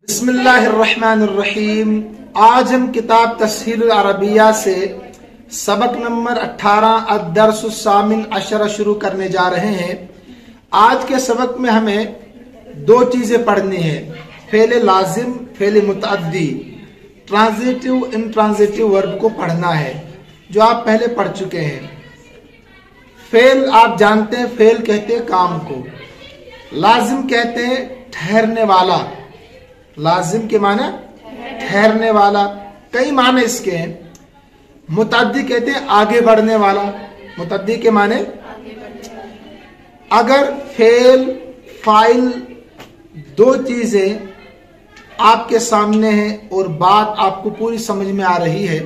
बिस्मिल्लाहिर्रहमानिर्रहीम। आज हम किताब तस्हील अरबिया से सबक नंबर 18 अद-दर्सुस्सामिन अशरा शुरू करने जा रहे हैं। आज के सबक में हमें दो चीजें पढ़नी है, फेल लाजिम, फेल मुतअद्दी, ट्रांजिटिव इंट्रांजिटिव वर्ब को पढ़ना है जो आप पहले पढ़ चुके हैं। फेल आप जानते हैं, फेल कहते हैं काम को, लाजिम कहते हैं ठहरने वाला। लाजिम के माने ठहरने वाला, कई माने इसके हैं। मुतअद्दी कहते हैं आगे बढ़ने वाला। मुतअद्दी के माने अगर फेल फाइल दो चीजें आपके सामने हैं और बात आपको पूरी समझ में आ रही है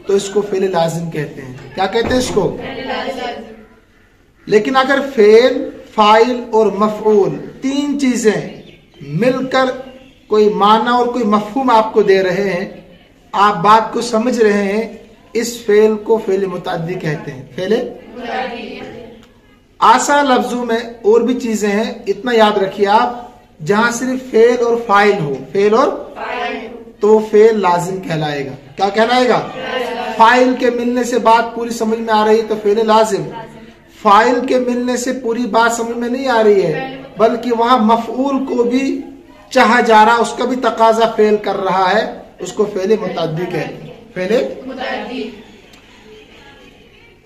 तो इसको फेल लाजिम कहते हैं। क्या कहते हैं इसको? लेकिन अगर फेल फाइल और मफऊल तीन चीजें मिलकर कोई माना और कोई मफहूम आपको दे रहे हैं, आप बात को समझ रहे हैं, इस फेल को फेल मुतअद्दी कहते हैं। फेल आसान लफ्जों में और भी चीजें हैं, इतना याद रखिए आप, जहां सिर्फ फेल और फाइल हो, फेल और तो फेल लाजिम कहलाएगा। क्या कहलाएगा? फाइल के मिलने से बात पूरी समझ में आ रही है तो फेल लाजिम। फाइल के मिलने से पूरी बात समझ में नहीं आ रही है बल्कि वहां मफऊल को भी चाहा जा रहा, उसका भी तकाजा फेल कर रहा है, उसको फेल मुतअद्दी कहते हैं।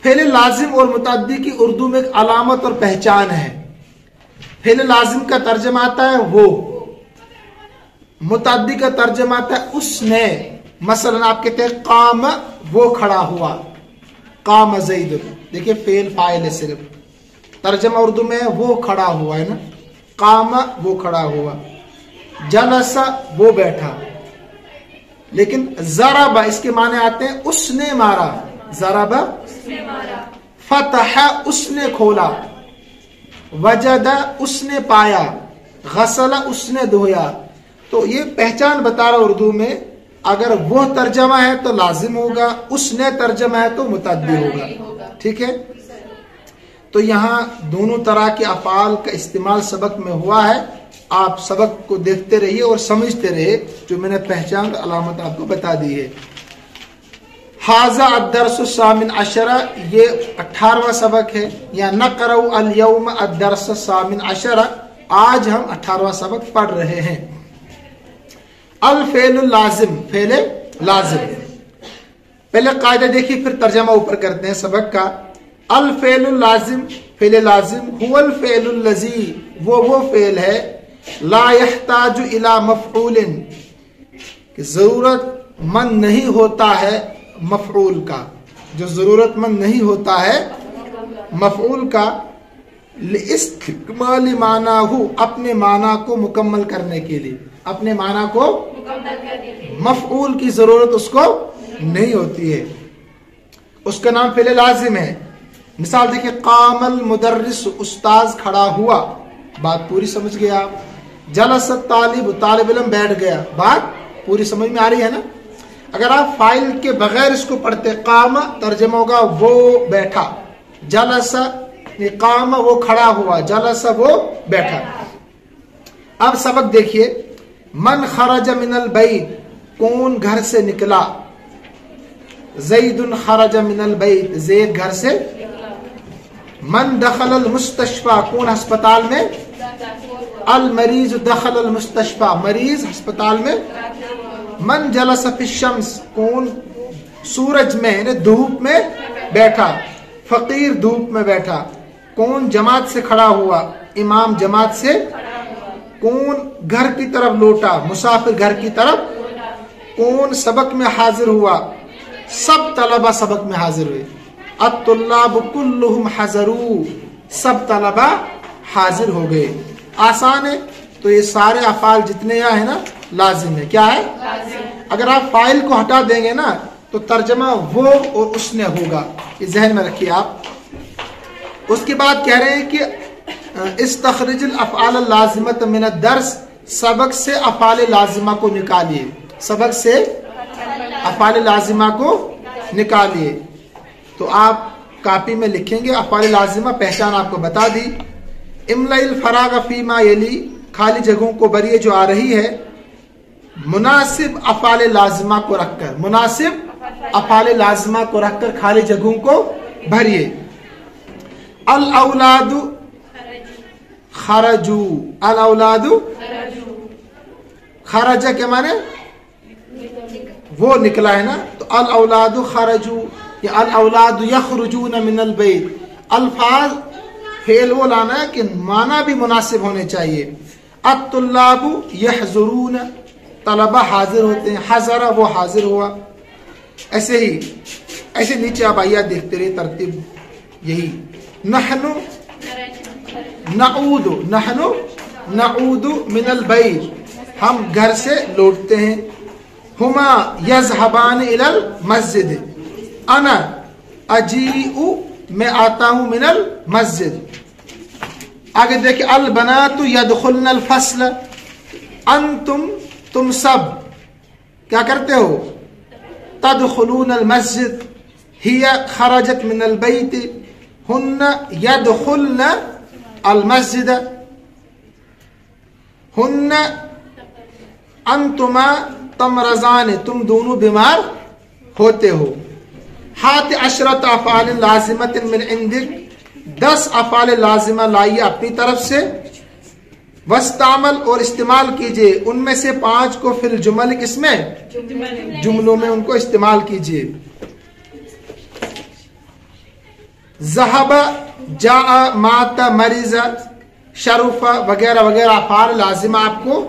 फेल लाजिम और मुतअद्दी की उर्दू में एक अलामत और पहचान है। फेल लाजिम का तर्जमा आता है वो, मुतअद्दी का तर्जमा आता है उसने। मसलन आप कहते हैं काम वो खड़ा हुआ, काम ज़ैद, देखिए फेल फाइल है, सिर्फ तर्जमा उर्दू में वो खड़ा हुआ है ना, काम वो खड़ा हुआ, जलसा वो बैठा। लेकिन ज़रबा इसके माने आते हैं उसने मारा, ज़रबा फतह उसने खोला, वजदा उसने पाया, गसला उसने धोया। तो ये पहचान बता रहा उर्दू में, अगर वो तर्जमा है तो लाजिम होगा, उसने तर्जमा है तो मुतअद्दी होगा। ठीक है, तो यहाँ दोनों तरह के अफ़आल का इस्तेमाल सबक में हुआ है। आप सबक को देखते रहिए और समझते रहिए, जो मैंने पहचान अलामत आपको बता दी है। हाजा अद-दर्सुस्सामिन अशरा, ये 18वां सबक है। या नक़रउ अल-यौम अद-दर्सुस्सामिन अशरा, आज हम 18वां सबक पढ़ रहे हैं। अल-फेलुल लाजिम, फेल लाजिम। पहले कायदा देखिए फिर तर्जमा ऊपर करते हैं सबक का। अल-फेलुल लाजिम, फेल लाजिम, हुवल फेलुल लज़ी, वो फेल है, ला यहताजु इला मफ़ऊलिन, कि जरूरतमंद नहीं होता है मफ़ऊल का, जो जरूरतमंद नहीं होता है मफ़ऊल का, लिइस्तिकमाल मानाहु, अपने माना को मुकम्मल करने के लिए, अपने माना को मफ़ऊल की जरूरत उसको नहीं होती है, उसका नाम फेल लाजिम है। मिसाल देखिए, कामल मुदर्रिस, उस्ताज खड़ा हुआ, बात पूरी समझ गया। जलसत तालिब, तालिब इल्म बैठ गया, बात पूरी समझ में आ रही है ना। अगर आप फाइल के बगैर इसको पढ़ते, काम तर्जमा होगा वो बैठा, जलसा काम वो खड़ा हुआ, जलसा वो बैठा। अब सबक देखिए, मन खरज मिनल बैत, कौन घर से निकला, ज़ैदुन खरज मिनल बैत, ज़ैद घर से। मन दखल मुस्तशफा, कौन अस्पताल में, अल मरीज दखल अल मुस्तशफा, मरीज अस्पताल में। मन जलस फी शम्स, कौन सूरज में धूप में बैठा, फकीर धूप में बैठा। कौन जमात से खड़ा हुआ, इमाम जमात से। कौन घर की तरफ लौटा, मुसाफिर घर की तरफ। कौन सबक में हाजिर हुआ, सब तलबा सबक में हाजिर हुए। अत्तुल्लाब कुल्लुहुम हज़रू, सब तलबा हाजिर हो गए। आसान है, तो ये सारे अफ़आल जितने यहाँ है ना लाजिम है। क्या है? अगर आप फाइल को हटा देंगे ना तो तर्जमा वो और उसने होगा, ये ज़हन में रखिए आप। उसके बाद कह रहे हैं कि इस्तखरिजुल अफ़आल लाजिमत मिन अद-दर्स, सबक से अफ़आल लाजिमा को निकालिए, सबक से अफ़आल लाजिमा को निकालिए। तो आप कॉपी में लिखेंगे अफ़आल लाजिमा, पहचान आपको बता दी। इमलाइल फराग फीमा यली, खाली जगहों को भरिए जो आ रही है। मुनासिब अफाल लाजिमा को रखकर, मुनासिब अफाल लाजिमा को रखकर खाली जगहों को भरिए। अल औलादु खरजू, अल औलादु खरजा के माने वो निकला है ना, तो अल औलादु खरजू या अल औलादु यखरुजून मिनल बैत, अल्फाज फेल वो लाना है कि माना भी मुनासिब होने चाहिए। अत्तुल्लाबु यहजुरून, तलबा हाजिर होते हैं, हजरा वो हाजिर हुआ। ऐसे ही ऐसे नीचे आप आइए देखते रहिए तरतीब यही। नहनु नऊदु, नहनु नऊदु मिनल बैत, हम घर से लौटते हैं। हुमा यज़हबान इलल मस्जिद, अना अजीउ, मैं आता हूं मिनल मस्जिद। आगे देखिए अल बनातु यदखुलनल फस्ल, अंतुम, तुम सब क्या करते हो, तदखुलूनल मस्जिद, हिया खरजत मिनल बैत, हुन्ना यदखुलना अल मस्जिद, हुन्ना अंतुमा तमरजान, तुम दोनों बीमार होते हो। हाथ अशरत अफ़ाल लाजिमत मिन इंदिक, 10 अफ़ाल लाजिमा लाइए अपनी तरफ से। वस्तामल, और इस्तेमाल कीजिए उनमें से 5 को फिल जुमल, किसमें, जुमलों में उनको इस्तेमाल कीजिए। ज़हबा, जाआ, माता, मरीज़ा, शरुफा वगैरह वगैरह अफ़ाल लाजिमा आपको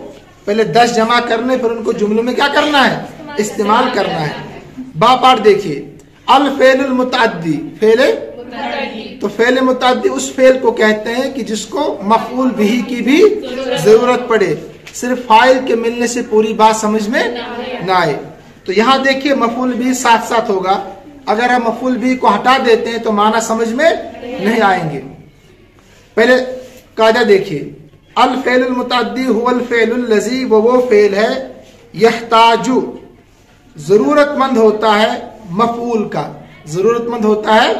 पहले 10 जमा करने, फिर उनको जुमलों में क्या करना है, इस्तेमाल करना है। बा पार्ट देखिए, अल फेलुल मुतअद्दी, फेले, तो फेले मुतअद्दी उस फेल को कहते हैं कि जिसको मफऊल बिही की भी जरूरत पड़े, सिर्फ फाइल के मिलने से पूरी बात समझ में ना आए। तो यहाँ देखिए मफऊल बिही साथ साथ होगा, अगर हम मफऊल बिही को हटा देते हैं तो माना समझ में नहीं आएंगे। पहले कायदा देखिए, अल फेलुल मुतअद्दी हुवल फेलुल लज़ी, वो फेल है यहताजु, जरूरतमंद होता है, मफऊल का जरूरतमंद होता है,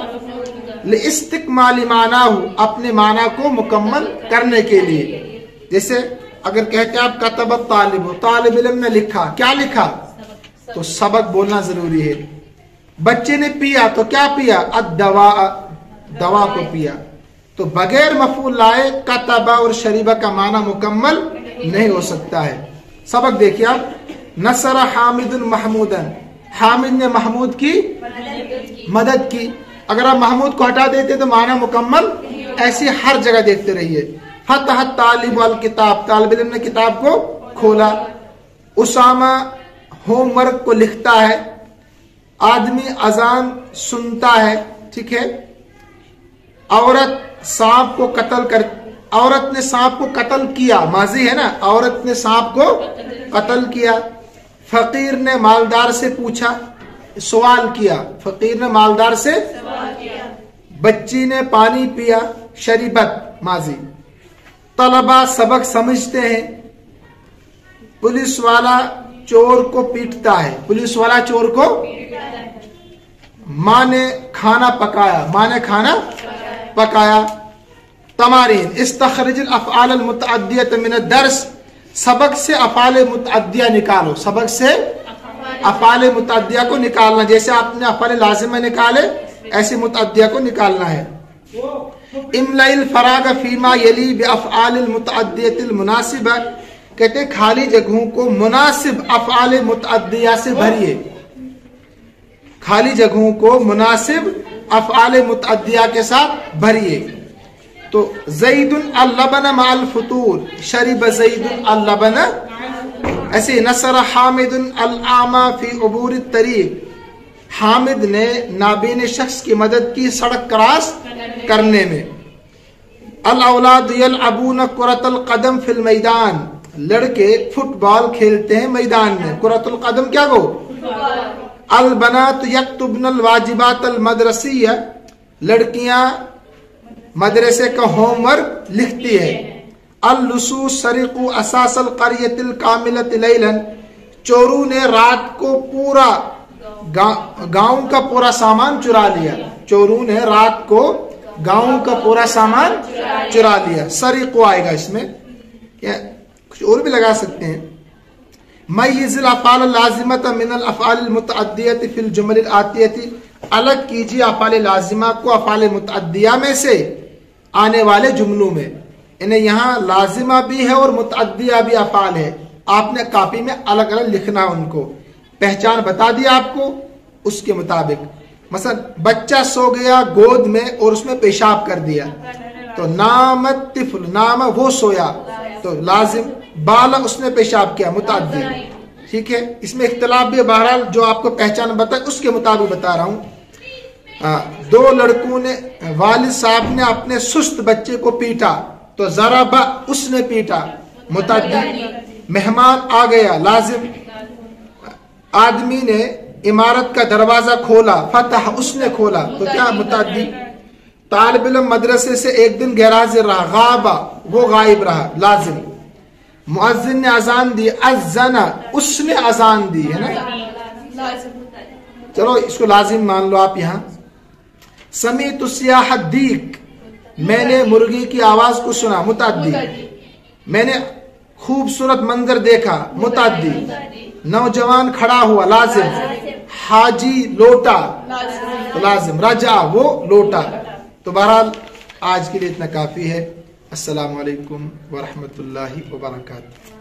लिइस्तिकमाली मानाहु, अपने माना को मुकम्मल करने के लिए। जैसे अगर कहते हैं आप कतब तालिब, तालिब इल्म ने लिखा, क्या लिखा, तो सबक बोलना जरूरी है। बच्चे ने पिया, तो क्या पिया, अद्दवा, दवा को पिया। तो बगैर मफऊल लाए कतबा और शरीबा का माना मुकम्मल नहीं हो सकता है। सबक देखिए आप, नसरा हामिदुन महमूदन, हामिद ने महमूद की मदद की। अगर आप महमूद को हटा देते तो माना मुकम्मल, ऐसी हर जगह देखते रहिए। फतह तालिब अल किताब, तालिब इल्म ने किताब को खोला। उसामा होमवर्क को लिखता है। आदमी अजान सुनता है, ठीक है। औरत सांप को कत्ल कर, औरत ने सांप को कत्ल किया, माजी है ना, औरत ने सांप को कत्ल किया। फकीर ने मालदार से पूछा, सवाल किया, फकीर ने मालदार से। बच्ची ने पानी पिया, शरीबत माजी। तलबा सबक समझते हैं। पुलिस वाला चोर को पीटता है, पुलिस वाला चोर को। माँ ने खाना पकाया, माँ ने खाना पकाया। तमारीन, इस्तखरिजुल अफ़आल अल मुतअद्दियत मिन अद-दर्स, सबक से अफ़आल मुतअद्दिया निकालो, सबक से अफ़आल मुतअद्दिया को निकालना। जैसे आपने अफ़आल लाज़िमा निकाले, ऐसे मुतअद्दिया को निकालना है। इमलाइल फराग फीमा यली बिअफ़आलिल मुतअद्दियतिल मुनासिबा, कहते खाली जगहों को मुनासिब अफ़आल मुतअद्दिया से भरिए। खाली जगहों को मुनासिब अफ़आल मुतअद्दिया के साथ भरिए। तो ज़ैदुन अल-लबन मअल फुतूर, शरिब ज़ैदुन अल-लबन। ऐसे नसर हामिदुन अल-आमा फी उबूरित तरीक, हामिद ने नाबीन शख्स की मदद की सड़क क्रॉस करने में। अल-औलाद यलअबून कुरतल कदम फिल मैदान, लड़के फुटबॉल खेलते हैं मैदान में। कुरतुल कदम क्या गो, अल-बनात यक्तुबनल वाजिबातल मदरसिया, लड़कियां मदरसे का होमवर्क लिखती है। अल-लुसूस सरिकु असासल क़रियतिल कामिलत लैलन, चोरों ने रात को पूरा गांव का पूरा सामान चुरा लिया। चोरों ने रात को गांव का पूरा सामान चुरा लिया। सरिकु आएगा इसमें, या कुछ और भी लगा सकते हैं। मैयिज़िल अफ़आल लाज़िमत मिनल अफ़आल मुतअद्दियत फिल जुमल आतियती, अलग कीजिए अफ़आल लाज़िमा को अफ़आल मुतअद्दिया में से आने वाले जुमलों में। इन्हें यहाँ लाजिमा भी है और मुतअद्दिया भी अफ़आल है, आपने कॉपी में अलग अलग लिखना है, उनको पहचान बता दिया आपको उसके मुताबिक। मसलन बच्चा सो गया गोद में और उसमें पेशाब कर दिया, तो नाम तिफल, नाम वो सोया तो लाजिम, बाला उसने पेशाब किया मुतअद्दी, ठीक है। इसमें इख्तिलाफ भी, बहरहाल जो आपको पहचान बताए उसके मुताबिक बता रहा हूँ। दो लड़कों ने, वालिद साहब ने अपने सुस्त बच्चे को पीटा, तो ज़रबा उसने पीटा मुतअद्दी। मेहमान आ गया लाजिम, आदमी ने इमारत का दरवाजा खोला, फतह उसने खोला, तो क्या मुतअद्दी। तालिब इल्म मदरसे से एक दिन गैरहाजिर रहा, गाबा वो गायब रहा, लाजिम। मुअज्जिन ने अजान दी, अज़्ज़ना उसने अजान दी, है ना। चलो इसको लाजिम मान लो आप यहाँ। समीतु सियाह दीक, मैंने मुर्गी की आवाज को सुना, मुतअद्दी। मैंने खूबसूरत मंजर देखा, मुतअद्दी। नौजवान खड़ा हुआ, लाजिम। हाजी लौटा, तो लाजिम। रजा वो लौटा। तो बहरहाल आज के लिए इतना काफी है। अस्सलामु अलैकुम व रहमतुल्लाहि व बरकातुहू।